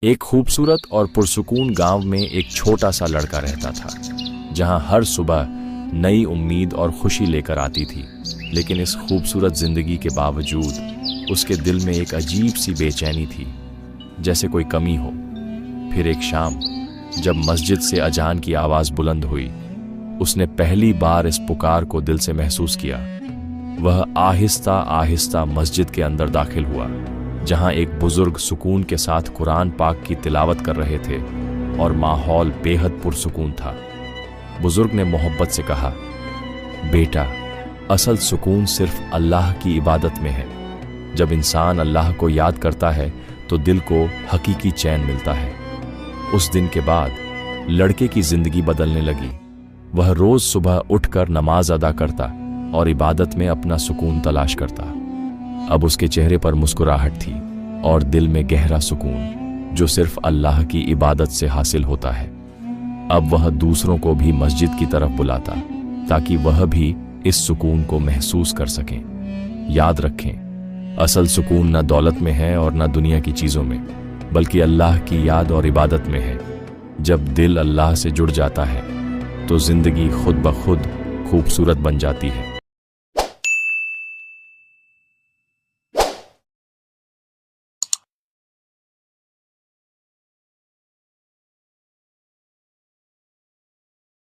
ایک خوبصورت اور پرسکون گاؤں میں ایک چھوٹا سا لڑکا رہتا تھا جہاں ہر صبح نئی امید اور خوشی لے کر آتی تھی۔ لیکن اس خوبصورت زندگی کے باوجود اس کے دل میں ایک عجیب سی بے چینی تھی، جیسے کوئی کمی ہو۔ پھر ایک شام جب مسجد سے اذان کی آواز بلند ہوئی، اس نے پہلی بار اس پکار کو دل سے محسوس کیا۔ وہ آہستہ آہستہ مسجد کے اندر داخل ہوا، جہاں ایک بزرگ سکون کے ساتھ قرآن پاک کی تلاوت کر رہے تھے اور ماحول بے حد پرسکون تھا۔ بزرگ نے محبت سے کہا، بیٹا، اصل سکون صرف اللہ کی عبادت میں ہے۔ جب انسان اللہ کو یاد کرتا ہے تو دل کو حقیقی چین ملتا ہے۔ اس دن کے بعد لڑکے کی زندگی بدلنے لگی۔ وہ روز صبح اٹھ کر نماز ادا کرتا اور عبادت میں اپنا سکون تلاش کرتا۔ اب اس کے چہرے پر مسکراہٹ تھی اور دل میں گہرا سکون جو صرف اللہ کی عبادت سے حاصل ہوتا ہے۔ اب وہ دوسروں کو بھی مسجد کی طرف بلاتا تاکہ وہ بھی اس سکون کو محسوس کر سکیں۔ یاد رکھیں، اصل سکون نہ دولت میں ہے اور نہ دنیا کی چیزوں میں، بلکہ اللہ کی یاد اور عبادت میں ہے۔ جب دل اللہ سے جڑ جاتا ہے تو زندگی خود بخود خوبصورت بن جاتی ہے۔